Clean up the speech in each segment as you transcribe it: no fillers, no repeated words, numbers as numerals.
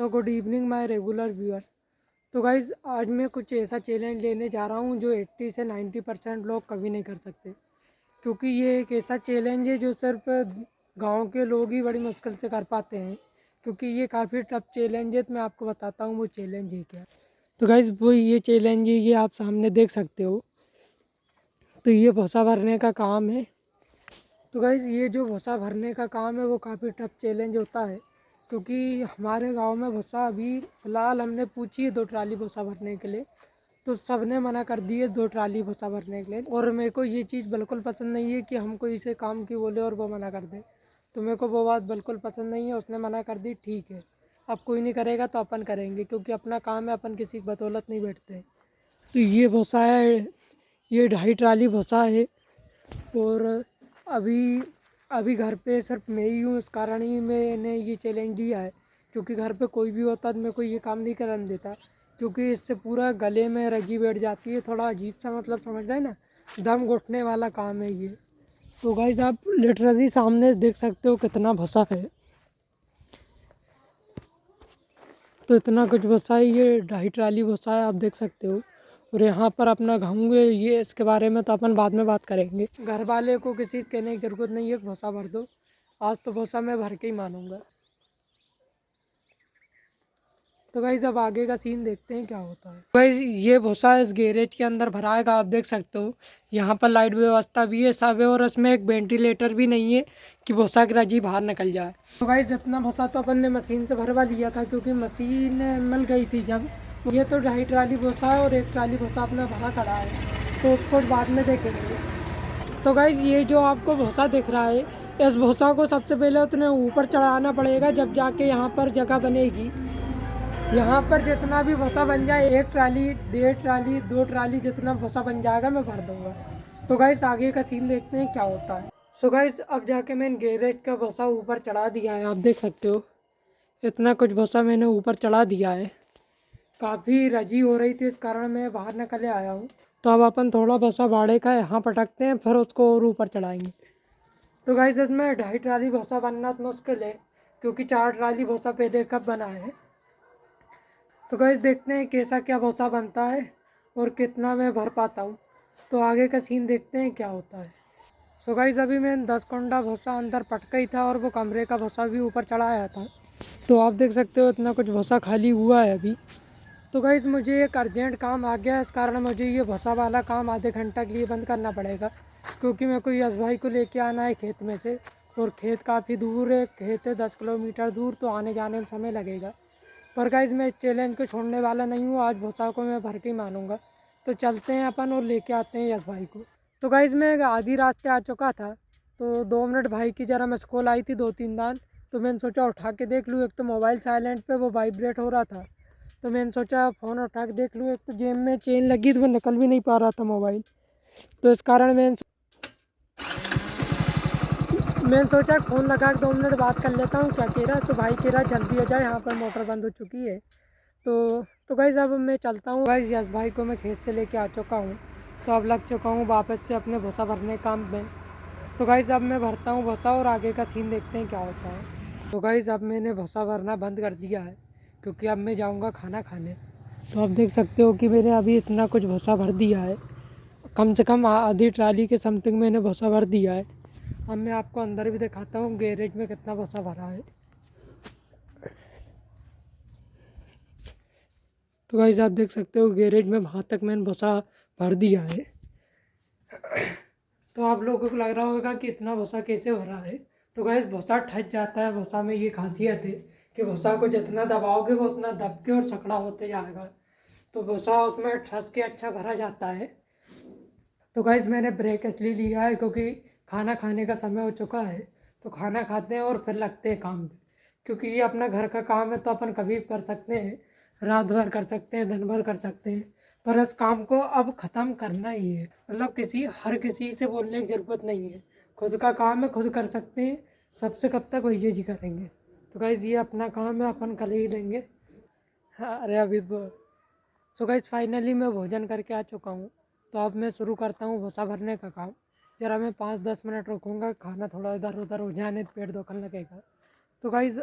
तो good evening my regular viewers. तो guys आज मैं कुछ ऐसा चैलेंज लेने जा रहा हूँ जो 80 से 90% लोग कभी नहीं कर सकते, क्योंकि ये एक ऐसा चैलेंज है जो सिर्फ गांव के लोग ही बड़ी मुश्किल से कर पाते हैं, क्योंकि ये काफ़ी टफ चैलेंज है। तो मैं आपको बताता हूँ वो चैलेंज है क्या। तो गाइज़ वो ये चैलेंज है, ये आप सामने देख सकते हो। तो ये भूसा भरने का काम है। तो गाइज़ ये जो भूसा भरने का काम है वो काफ़ी टफ चैलेंज होता है, क्योंकि हमारे गांव में भूसा अभी फ़िलहाल हमने पूछी है 2 ट्राली भूसा भरने के लिए, तो सब ने मना कर दी है 2 ट्राली भूसा भरने के लिए। और मेरे को ये चीज़ बिल्कुल पसंद नहीं है कि हम कोई से काम की बोले और वो मना कर दे। तो मेरे को वो बात बिल्कुल पसंद नहीं है। उसने मना कर दी, ठीक है, अब कोई नहीं करेगा तो अपन करेंगे, क्योंकि अपना काम है, अपन किसी की बदौलत नहीं बैठते। तो ये भूसा है, ये 2.5 ट्राली भूसा है। और अभी अभी घर पे सिर्फ मैं ही हूँ, इस कारण ही मैंने ये चैलेंज लिया है, क्योंकि घर पे कोई भी होता तो मेरे को ये काम नहीं करने देता, क्योंकि इससे पूरा गले में रगी बैठ जाती है। थोड़ा अजीब सा, मतलब समझ रहे हैं ना, दम घुटने वाला काम है ये। तो गाइस आप लिटरली सामने देख सकते हो कितना भसा है। तो इतना कुछ भसा है, ये 2.5 ट्राली भसा है, आप देख सकते हो। और यहाँ पर अपना घाऊँगे, ये इसके बारे में तो अपन बाद में बात करेंगे। घर वाले को किसी चीज़ कहने की ज़रूरत नहीं है कि भूसा भर दो। आज तो भूसा मैं भर के ही मानूंगा। तो गाइज़ अब आगे का सीन देखते हैं क्या होता है। गाइज़ ये भूसा इस गैरेज के अंदर भराएगा, आप देख सकते हो। यहाँ पर लाइट व्यवस्था भी है, सब है, और इसमें एक वेंटिलेटर भी नहीं है कि भूसा की रजी बाहर निकल जाए। तो गाइज़ इतना भूसा तो अपन ने मशीन से भरवा लिया था, क्योंकि मशीन मिल गई थी जब। ये तो 2.5 ट्राली भूसा है और 1 ट्राली भूसा अपना भरा खड़ा है, तो उसको बाद में देखेंगे। तो गाइज़ ये जो आपको भूसा दिख रहा है, इस भूसा को सबसे पहले उतने ऊपर चढ़ाना पड़ेगा, जब जाके यहाँ पर जगह बनेगी। यहाँ पर जितना भी भूसा बन जाए, 1 ट्राली, 1.5 ट्राली, 2 ट्राली, जितना भूसा बन जाएगा मैं भर दूँगा। तो गाइस आगे का सीन देखते हैं क्या होता है। सो गाइस अब जाके मैंने गैरेज का भूसा ऊपर चढ़ा दिया है, आप देख सकते हो। इतना कुछ भूसा मैंने ऊपर चढ़ा दिया है। काफ़ी रजी हो रही थी, इस कारण मैं बाहर निकले आया हूँ। तो अब अपन थोड़ा भूसा भाड़े का यहाँ पटकते हैं, फिर उसको और ऊपर चढ़ाएंगे। तो गाइस इसमें 2.5 ट्राली भूसा बनना तो मुश्किल है, क्योंकि 4 ट्राली भूसा पहले कब बना है। तो गाइस देखते हैं कैसा क्या भूसा बनता है और कितना मैं भर पाता हूँ। तो आगे का सीन देखते हैं क्या होता है। सो गाइस अभी मैंने 10 कुंडा भूसा अंदर पटका ही था, और वो कमरे का भूसा भी ऊपर चढ़ाया था। तो आप देख सकते हो इतना कुछ भूसा खाली हुआ है अभी। तो गाइस मुझे एक अर्जेंट काम आ गया, इस कारण मुझे ये भूसा वाला काम आधे घंटा के लिए बंद करना पड़ेगा, क्योंकि मेरे को यश भाई को लेके आना है खेत में से, और खेत काफ़ी दूर है, खेत है 10 किलोमीटर दूर, तो आने जाने में समय लगेगा। पर गाइस मैं इस चैलेंज को छोड़ने वाला नहीं हूँ, आज भूसा को मैं भर के ही मानूंगा। तो चलते हैं अपन और लेके आते हैं यश भाई को। तो गाइस मैं आधी रास्ते आ चुका था, तो 2 मिनट भाई की ज़रा मिस कॉल आई थी 2-3 दान। तो मैंने सोचा उठा के देख लूँ, एक तो मोबाइल साइलेंट पे वो वाइब्रेट हो रहा था, तो मैंने सोचा फ़ोन उठा के देख लूँ। एक तो जेब में चेन लगी तो वो निकल भी नहीं पा रहा था मोबाइल, तो इस कारण मैंने सोचा फ़ोन लगा के 2 मिनट बात कर लेता हूँ क्या कह रहा है। तो भाई कह रहा जल्दी आ जाए, यहाँ पर मोटर बंद हो चुकी है। तो गाइस अब मैं चलता हूँ। गाइस यश भाई को मैं खेत से लेके आ चुका हूँ, तो अब लग चुका हूँ वापस से अपने भूसा भरने काम में। तो गाइस अब मैं भरता हूँ भूसा और आगे का सीन देखते हैं क्या होता है। तो गाइस अब मैंने भूसा भरना बंद कर दिया है, क्योंकि अब मैं जाऊँगा खाना खाने। तो आप देख सकते हो कि मैंने अभी इतना कुछ भूसा भर दिया है, कम से कम आधी ट्राली के समथिंग मैंने भूसा भर दिया है। अब मैं आपको अंदर भी दिखाता हूँ गैरेज में कितना भूसा भरा है। तो गाइस आप देख सकते हो गैरेज में वहाँ तक मैंने भूसा भर दिया है। तो आप लोगों को लग रहा होगा कि इतना भूसा कैसे भरा है। तो गाइस भूसा ठस जाता है, भूसा में ये खासियत है कि भूसा को जितना दबाओगे वो उतना दब के और सकड़ा होते जाएगा, तो भूसा उसमें ठस के अच्छा भरा जाता है। तो गाइस मैंने ब्रेक इसलिए लिया है क्योंकि खाना खाने का समय हो चुका है, तो खाना खाते हैं और फिर लगते हैं काम पे, क्योंकि ये अपना घर का काम है, तो अपन कभी भी कर सकते हैं, रात भर कर सकते हैं, दिन भर कर सकते हैं, पर इस काम को अब ख़त्म करना ही है। मतलब हर किसी से बोलने की ज़रूरत नहीं है, खुद का काम है, खुद कर सकते हैं, सबसे कब तक वही जी करेंगे। तो गाइस ये अपना काम है, अपन कर ही लेंगे। अरे अभी तो सो गाइस फाइनली मैं भोजन करके आ चुका हूँ, तो अब मैं शुरू करता हूँ भूसा भरने का काम। ज़रा मैं 5-10 मिनट रुकूँगा, खाना थोड़ा इधर उधर हो जाने तो पेट दुखने लगेगा। तो गाइस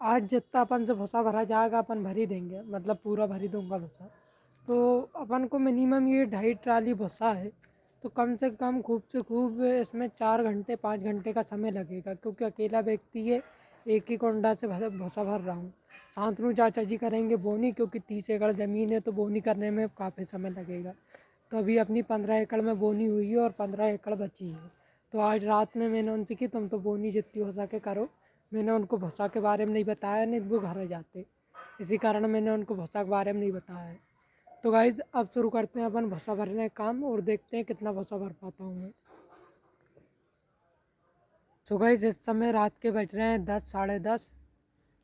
आज जितना अपन से भूसा भरा जाएगा अपन भर ही देंगे, मतलब पूरा भर ही दूंगा भूसा। तो अपन को मिनिमम ये 2.5 ट्राली भूसा है, तो कम से कम खूब से खूब इसमें 4 घंटे 5 घंटे का समय लगेगा, क्योंकि अकेला व्यक्ति है, एक ही कुंडा से भूसा भर रहा हूँ। शांतनु चाचा जी करेंगे बोनी, क्योंकि 30 एकड़ ज़मीन है तो बोनी करने में काफ़ी समय लगेगा। तो अभी अपनी 15 एकड़ में बोनी हुई है और 15 एकड़ बची है। तो आज रात में मैंने उनसे कि तुम तो बोनी जितनी हो सके करो। मैंने उनको भूसा के बारे में नहीं बताया, नहीं वो घर जाते, इसी कारण मैंने उनको भूसा के बारे में नहीं बताया है। तो गाइज़ अब शुरू करते हैं अपन भूसा भरने का काम और देखते हैं कितना भूसा भर पाता हूँ मैं। तो गाइज़ इस समय रात के बज रहे हैं 10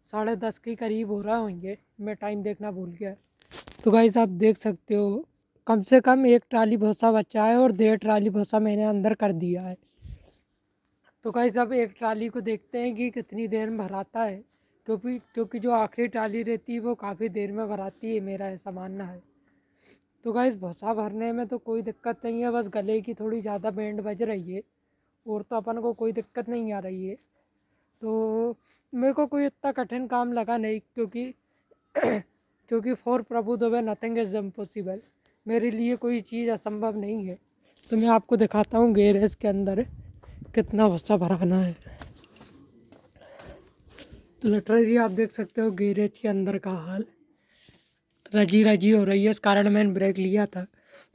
साढ़े 10 के करीब हो रहा होंगे, मैं टाइम देखना भूल गया। तो गाइज़ आप देख सकते हो कम से कम 1 ट्राली भूसा बचा है और 1.5 ट्राली भूसा मैंने अंदर कर दिया है। तो गाइज़ अब 1 ट्राली को देखते हैं कि कितनी देर में भराता है, क्योंकि जो आखिरी ट्राली रहती है वो काफ़ी देर में भराती है, मेरा ऐसा मानना है। तो गाइज़ भूसा भरने में तो कोई दिक्कत नहीं है, बस गले की थोड़ी ज़्यादा बैंड बज रही है, और तो अपन को कोई दिक्कत नहीं आ रही है। तो मेरे को कोई इतना कठिन काम लगा नहीं, क्योंकि for Prabhu Dubey nothing is impossible, मेरे लिए कोई चीज़ असंभव नहीं है। तो मैं आपको दिखाता हूँ गैरेज के अंदर कितना भूसा भराना है। तो लिटरली आप देख सकते हो गैरेज के अंदर का हाल, रजी रजी हो रही है, इस कारण मैंने ब्रेक लिया था।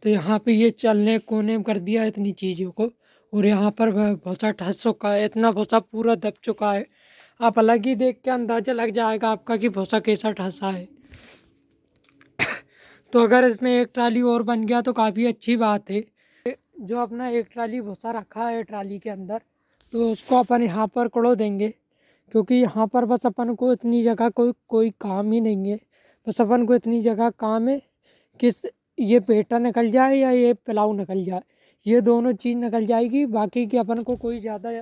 तो यहाँ पे ये चलने कोने में कर दिया इतनी चीज़ों को, और यहाँ पर भूसा ठस चुका है, इतना भूसा पूरा दब चुका है। आप अलग ही देख के अंदाज़ा लग जाएगा आपका कि भूसा कैसा ठसा है। तो अगर इसमें 1 ट्राली और बन गया तो काफ़ी अच्छी बात है। जो अपना 1 ट्राली भूसा रखा है ट्राली के अंदर, तो उसको अपन यहाँ पर कोड़ो देंगे, क्योंकि यहाँ पर बस अपन को इतनी जगह कोई काम ही नहीं है। बस अपन को इतनी जगह काम है कि ये पेटा निकल जाए या ये पिलाऊ निकल जाए, ये दोनों चीज़ निकल जाएगी, बाकी की अपन को कोई ज़्यादा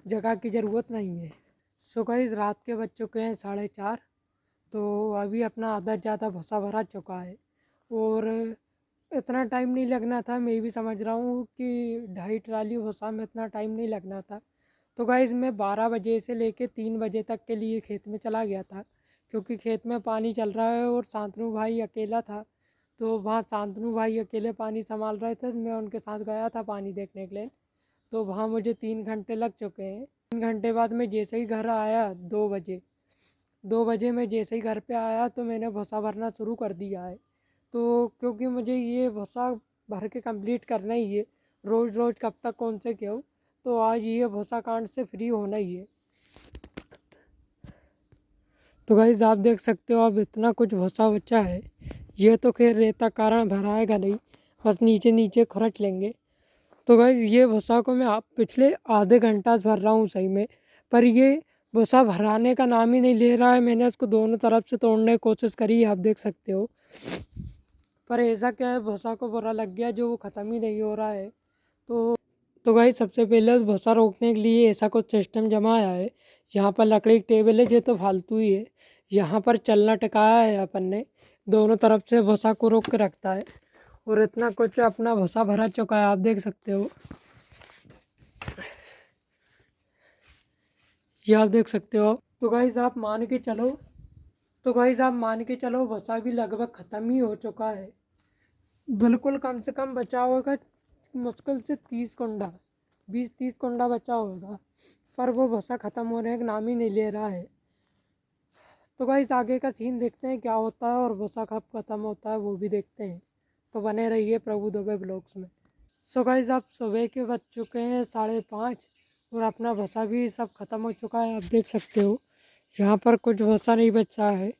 जगह की ज़रूरत नहीं है। सो गाइस रात के बज चुके हैं 4:30, तो अभी अपना आधा ज़्यादा भूसा भरा चुका है, और इतना टाइम नहीं लगना था। मैं भी समझ रहा हूँ कि 2.5 ट्राली भूसा में इतना टाइम नहीं लगना था। तो गाइज़ मैं 12 बजे से लेके 3 बजे तक के लिए खेत में चला गया था, क्योंकि खेत में पानी चल रहा है और शांतनु भाई अकेला था। तो वहाँ शांतनु भाई अकेले पानी संभाल रहे थे, मैं उनके साथ गया था पानी देखने के लिए। तो वहाँ मुझे 3 घंटे लग चुके हैं। 3 घंटे बाद मैं जैसे ही घर आया 2 बजे मैं जैसे ही घर पे आया तो मैंने भूसा भरना शुरू कर दिया है। तो क्योंकि मुझे ये भूसा भर के कंप्लीट करना ही है, रोज़ रोज़ कब तक कौन से क्यों, तो आज ये भूसा कांड से फ्री होना ही है। तो गाइस आप देख सकते हो अब इतना कुछ भूसा बचा है। ये तो खैर रेता कारण भराएगा नहीं, बस नीचे नीचे खुरच लेंगे। तो गाइस ये भूसा को मैं आप पिछले आधे घंटा से भर रहा हूँ सही में, पर ये भूसा भराने का नाम ही नहीं ले रहा है। मैंने इसको दोनों तरफ से तोड़ने की कोशिश करी, आप देख सकते हो, पर ऐसा क्या है भूसा को बुरा लग गया जो वो ख़त्म ही नहीं हो रहा है। तो गाइस सबसे पहले उस भूसा रोकने के लिए ऐसा कुछ सिस्टम जमाया है। यहाँ पर लकड़ी की टेबल है, ये तो फालतू ही है। यहाँ पर चलना टिकाया है अपन ने, दोनों तरफ से भूसा को रोक के रखता है, और इतना कुछ अपना भूसा भरा चुका है, आप देख सकते हो। ये आप देख सकते हो। तो गाइस आप मान के चलो भूसा भी लगभग ख़त्म ही हो चुका है। बिल्कुल कम से कम बचा होगा मुश्किल से 30 कुंडा, 20-30 कुंडा बचा होगा, पर वो भूसा ख़त्म होने का नाम ही नहीं ले रहा है। तो गाइस आगे का सीन देखते हैं क्या होता है, और भूसा कब ख़त्म होता है वो भी देखते हैं। तो बने रहिए प्रभु दुबे ब्लॉग्स में। सो गाइस आप सुबह के बज चुके हैं 5:30, और अपना भूसा भी सब ख़त्म हो चुका है, आप देख सकते हो। यहाँ पर कुछ भूसा नहीं बचा है,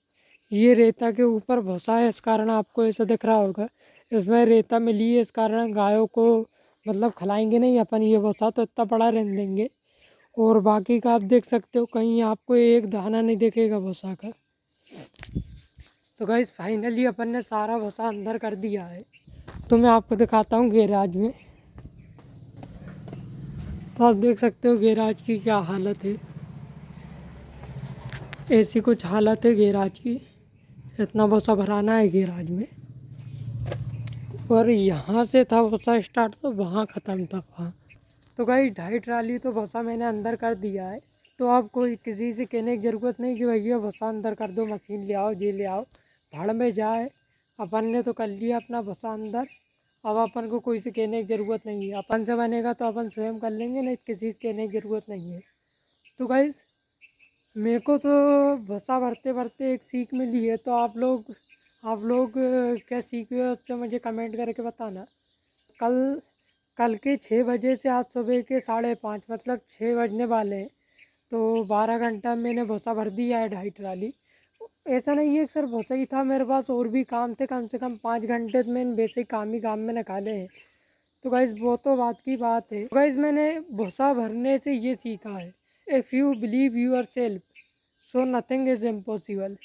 ये रेता के ऊपर भूसा है, इस कारण आपको ऐसा दिख रहा होगा। इसमें रेता मिली है, इस कारण गायों को मतलब खिलाएंगे नहीं अपन ये भूसा, तो इतना बड़ा रहने देंगे। और बाकी का आप देख सकते हो कहीं आपको एक दाना नहीं दिखेगा भूसा का। तो गाइस फाइनली अपन ने सारा भूसा अंदर कर दिया है। तो मैं आपको दिखाता हूँ गैराज में। तो आप देख सकते हो गैराज की क्या हालत है, ऐसी कुछ हालत है गैराज की। इतना भूसा भराना है गैराज में, और यहाँ से था भूसा स्टार्ट तो वहाँ ख़त्म था वहाँ। तो गाइस 2.5 ट्राली तो भूसा मैंने अंदर कर दिया है। तो अब कोई किसी से कहने की ज़रूरत नहीं कि भैया भूसा अंदर कर दो, मशीन ले आओ, ये ले आओ, भाड़ में जाए। अपन ने तो कर लिया अपना भूसा अंदर, अब अपन को कोई से कहने की ज़रूरत नहीं है। अपन से बनेगा तो अपन स्वयं कर लेंगे, नहीं किसी से कहने की ज़रूरत नहीं है। तो गाइस मेरे को तो भूसा भरते भरते एक सीख मिली है, तो आप लोग क्या सीख हुए उससे मुझे कमेंट करके बताना। कल कल के 6 बजे से आज सुबह के 5:30 मतलब 6 बजने वाले हैं, तो 12 घंटा मैंने भूसा भर दिया है 2.5 ट्राली। ऐसा नहीं है कि सिर्फ भूसा ही था, मेरे पास और भी काम थे, कम से कम 5 घंटे तो मैंने वैसे ही काम में निकाले हैं। तो गाइज़ वो तो बात की बात है। गाइज़ मैंने भूसा भरने से ये सीखा है, if you believe yourself so nothing is impossible.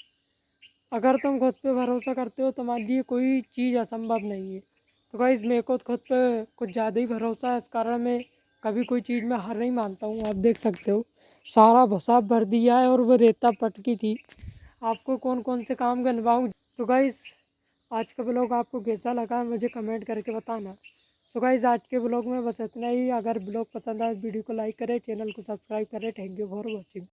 अगर तुम खुद पे भरोसा करते हो तुम्हारे लिए कोई चीज़ असंभव नहीं है। तो गाइज़ मेरे को खुद पे कुछ ज़्यादा ही भरोसा है, इस कारण मैं कभी कोई चीज़ में हार नहीं मानता हूँ। आप देख सकते हो सारा भुसा भर दिया है और वो रेता पटकी थी। आपको कौन कौन से काम गिनवाऊँ? तो गाइज़ आज का ब्लॉग आपको कैसा लगा मुझे कमेंट करके बताना। सो गाइज़ आज के ब्लॉग में बस इतना ही। अगर ब्लॉग पसंद आए वीडियो को लाइक करें, चैनल को सब्सक्राइब करें। Thank you for watching.